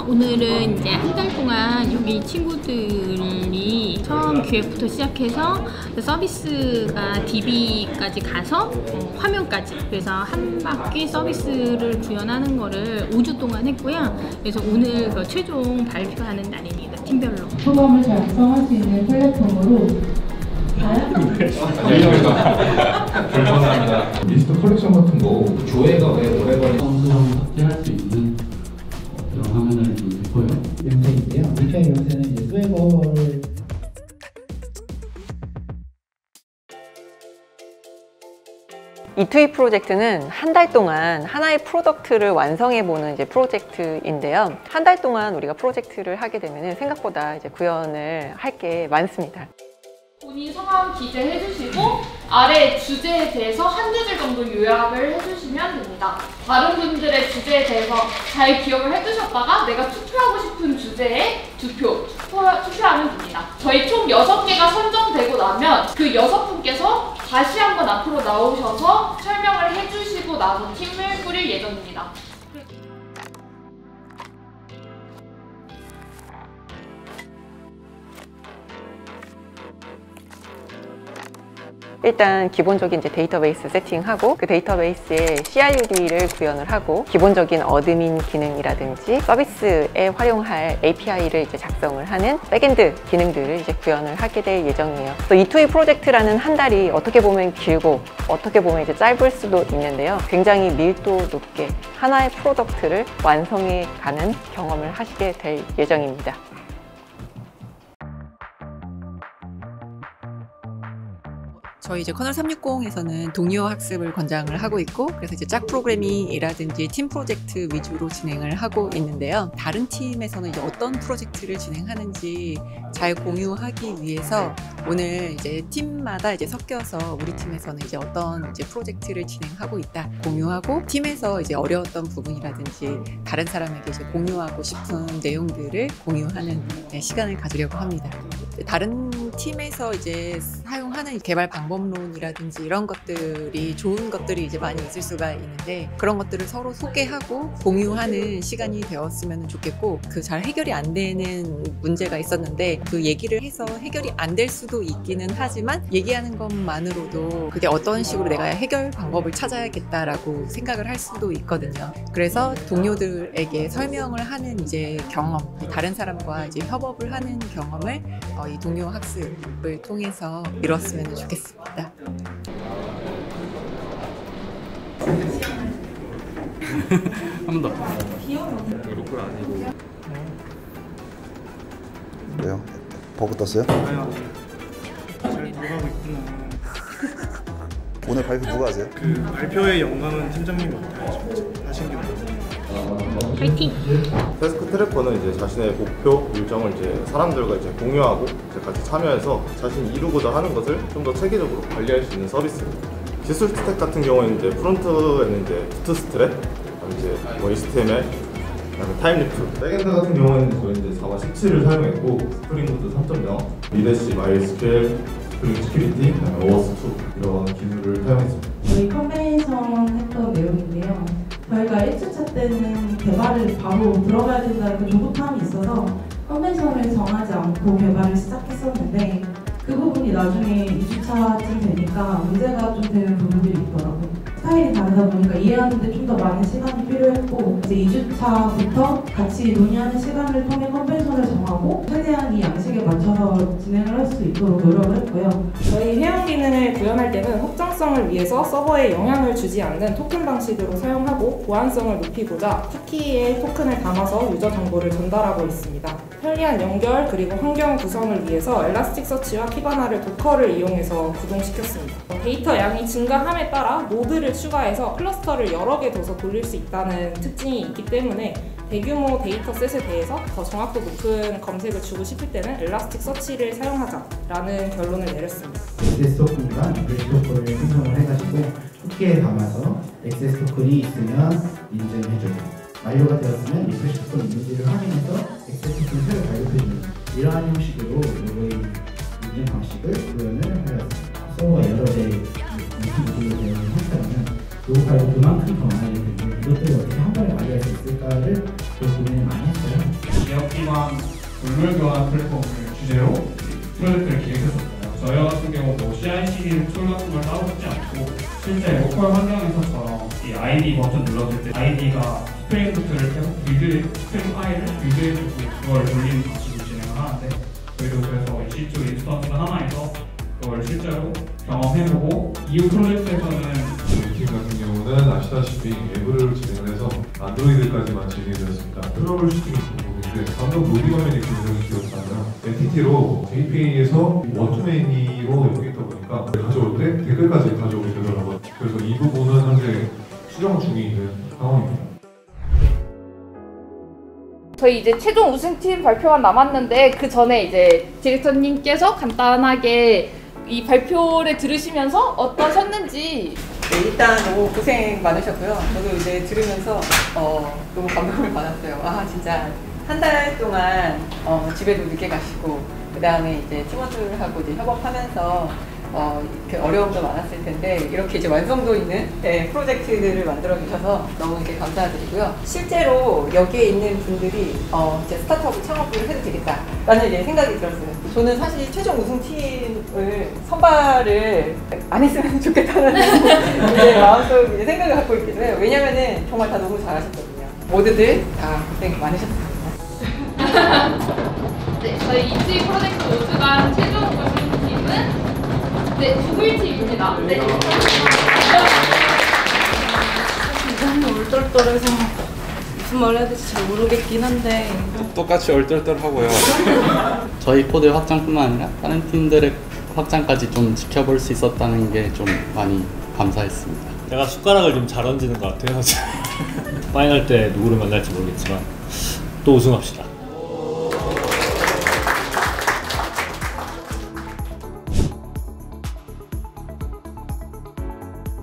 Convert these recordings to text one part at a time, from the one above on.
오늘은 이제 한 달 동안 여기 친구들이 처음 기획부터 시작해서 서비스가 DB까지 가서 화면까지, 그래서 한 바퀴 서비스를 구현하는 거를 5주 동안 했고요. 그래서 오늘 그 최종 발표하는 날입니다. 팀별로. 소감을 작성할 수 있는 플랫폼으로 감사합니다. 리스트 컬렉션 같은 거 조회가 왜 오래 걸리는지 성수형 삭제할 수 있는 그런 화면을 좀 했고요. 연세인데요. API 연세는 이제 스웨버를 E2E 프로젝트는 한 달 동안 하나의 프로덕트를 완성해보는 이제 프로젝트인데요. 한 달 동안 우리가 프로젝트를 하게 되면 생각보다 이제 구현을 할 게 많습니다. 본인 성함 기재해 주시고 아래 주제에 대해서 한두 줄 정도 요약을 해주시면 됩니다. 다른 분들의 주제에 대해서 잘 기억을 해두셨다가 내가 투표하고 싶은 주제에 투표하면 됩니다. 저희 총 6개가 선정되고 나면 그 6분께서 다시 한번 앞으로 나오셔서 설명을 해주시고 나서 팀을 꾸릴 예정입니다. 일단 기본적인 이제 데이터베이스 세팅하고 그 데이터베이스에 CRUD를 구현을 하고 기본적인 어드민 기능이라든지 서비스에 활용할 API를 이제 작성을 하는 백엔드 기능들을 이제 구현을 하게 될 예정이에요. 또 E2E 프로젝트라는 한 달이 어떻게 보면 길고 어떻게 보면 이제 짧을 수도 있는데요. 굉장히 밀도 높게 하나의 프로덕트를 완성해 가는 경험을 하시게 될 예정입니다. 저희 이제 커널 360에서는 동료 학습을 권장을 하고 있고, 그래서 이제 짝 프로그래밍이라든지 팀 프로젝트 위주로 진행을 하고 있는데요. 다른 팀에서는 이제 어떤 프로젝트를 진행하는지 잘 공유하기 위해서 오늘 이제 팀마다 이제 섞여서 우리 팀에서는 이제 어떤 이제 프로젝트를 진행하고 있다 공유하고, 팀에서 이제 어려웠던 부분이라든지 다른 사람에게 이제 공유하고 싶은 내용들을 공유하는 시간을 가지려고 합니다. 다른 팀에서 이제 사용하는 개발 방법론이라든지 이런 것들이 좋은 것들이 이제 많이 있을 수가 있는데, 그런 것들을 서로 소개하고 공유하는 시간이 되었으면 좋겠고, 그 잘 해결이 안 되는 문제가 있었는데 그 얘기를 해서 해결이 안 될 수도 있기는 하지만 얘기하는 것만으로도 그게 어떤 식으로 내가 해결 방법을 찾아야겠다라고 생각을 할 수도 있거든요. 그래서 동료들에게 설명을 하는 이제 경험, 다른 사람과 이제 협업을 하는 경험을 이 동료 학습을 통해서 이뤘으면 좋겠습니다. 한 번 더. 로컬 아니고. 왜요? 버그 떴어요? 잘 돌아가고 있구나. 오늘 발표 누가 하세요? 그 발표의 영광은 팀장님이 하신 게 맞아요. 파이팅! 태스크 트래커는 이제 자신의 목표 일정을 이제 사람들과 이제 공유하고 이제 같이 참여해서 자신이 이루고자 하는 것을 좀 더 체계적으로 관리할 수 있는 서비스입니다. 기술 스택 같은 경우에는 이제 프론트에는 이제 부트스트랩, 이제 뭐 HTML, 그다음에 타임리프. 백엔드 같은 경우에는 저희 이제 자바 17을 사용했고, 스프링보드 3.0, 리데시, 마이스퀘일, 스프링 시큐리티, 그다음에 오버스2 이런 기술을 사용했습니다. 저희 컨벤션 했던 내용인데요. 저희가 1주차 때는 개발을 바로 들어가야 된다는 그 조급함이 있어서 컨벤션을 정하지 않고 개발을 시작했었는데, 그 부분이 나중에 2주차쯤 되니까 문제가 좀 되는 부분들이 있더라고요. 스타일이 다르다 보니까 이해하는데 좀 더 많은 시간이 필요했고, 이제 2주차부터 같이 논의하는 시간을 통해 컨벤션을 정하고 최대한 이 양식에 맞춰서 진행을 할 수 있도록 노력을 했고요. 저희 회원 기능을 구현할 때는 확장성을 위해서 서버에 영향을 주지 않는 토큰 방식으로 사용하고, 보안성을 높이고자 쿠키에 토큰을 담아서 유저 정보를 전달하고 있습니다. 편리한 연결 그리고 환경 구성을 위해서 엘라스틱서치와 키바나를 도커를 이용해서 구동시켰습니다. 데이터 양이 증가함에 따라 노드를 추가해서 클러스터를 여러 개 둬서 돌릴 수 있다는 특징이 있기 때문에 대규모 데이터셋에 대해서 더 정확도 높은 검색을 주고 싶을 때는 엘라스틱서치를 사용하자라는 결론을 내렸습니다. 액세스 토큰과 인플레이션 토큰을 생성을 해가지고 쿠키에 담아서 액세스 토큰이 있으면 인증해주고, 완료가 되었으면 리프레시 토큰 이미지를 확인해서 액세스 토큰 새로 발급해주는 이러한 형식으로 로그인 인증 방식을 구현을 하였습니다. 서버가 여러 대 인증 되어 있는 형태라면 요거 파일이 그만큼 더 많아야 되는데 이것들을 어떻게 한 번에 관리할 수 있을까를 고민을 많이 했어요. 기업 기반 물물 교환 플랫폼을 주제로 프로젝트를 기획했었어요. 저희 같은 경우도 CI/CD 툴 같은 걸 따로 쓰지 않고 실제 로컬 환경에서처럼 이 ID 버튼 눌렀을 때 ID가 스프링 부트를 계속 스프링 파일을 빌드해주고 그걸 돌리는 방식으로 진행을 하는데 저희도 그래서 EC2 인스턴스가 하나에서 그걸 실제로 경험해보고 이후 프로젝트에서는 팀 같은 경우는 아시다시피 앱을 진행을 해서 안드로이드까지만 진행이 되었습니다. 트러블 슈팅 부분인데 방금 로딩 화면이 굉장히 기억나면 NTT로 API에서 원투메니로 연동했다 보니까 가져올 때 댓글까지 가져오게 되더라고요. 그래서 이 부분은 현재 수정 중에 있는 상황입니다. 저희 이제 최종 우승팀 발표만 남았는데 그 전에 이제 디렉터님께서 간단하게 이 발표를 들으시면서 어떠셨는지. 네, 일단 너무 고생 많으셨고요. 저도 이제 들으면서 너무 감동을 받았어요. 아 진짜 한 달 동안 집에도 늦게 가시고 그 다음에 이제 팀원들하고 이제 협업하면서 이렇게 어려움도 많았을 텐데 이렇게 이제 완성도 있는 프로젝트들을 만들어 주셔서 너무 이렇게 감사드리고요. 실제로 여기에 있는 분들이 이제 스타트업 창업을 해도 되겠다라는 이제 생각이 들었어요. 저는 사실 최종 우승팀을 선발을 안 했으면 좋겠다는 이제 마음속 이제 생각을 갖고 있기도 해요. 왜냐면은 정말 다 너무 잘하셨거든요. 모두들 다 고생 많으셨습니다. 네, 저희 이치 프로젝트 우수관 최종 우승팀은 구글팀입니다. 네. 굉장히 얼떨떨해서 무슨 말 해야 될지 잘 모르겠긴 한데 똑같이 얼떨떨하고요. 저희 코드 확장뿐만 아니라 다른 팀들의 확장까지 좀 지켜볼 수 있었다는 게 좀 많이 감사했습니다. 내가 숟가락을 좀 잘 얹는 것 같아요. 파이널 때 누구를 만날지 모르겠지만 또 우승합시다.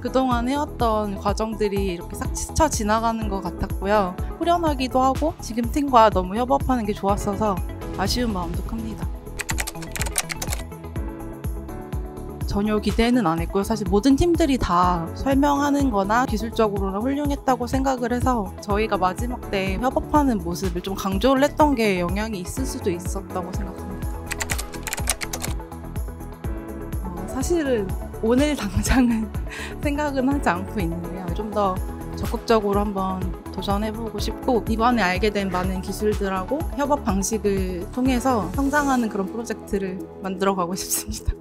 그동안 해왔던 과정들이 이렇게 싹 스쳐 지나가는 것 같았고요. 후련하기도 하고 지금 팀과 너무 협업하는 게 좋았어서 아쉬운 마음도 큽니다. 전혀 기대는 안 했고요. 사실 모든 팀들이 다 설명하는 거나 기술적으로는 훌륭했다고 생각을 해서 저희가 마지막 때 협업하는 모습을 좀 강조를 했던 게 영향이 있을 수도 있었다고 생각합니다. 사실은 오늘 당장은 생각은 하지 않고 있는데요. 좀 더 적극적으로 한번 도전해보고 싶고 이번에 알게 된 많은 기술들하고 협업 방식을 통해서 성장하는 그런 프로젝트를 만들어가고 싶습니다.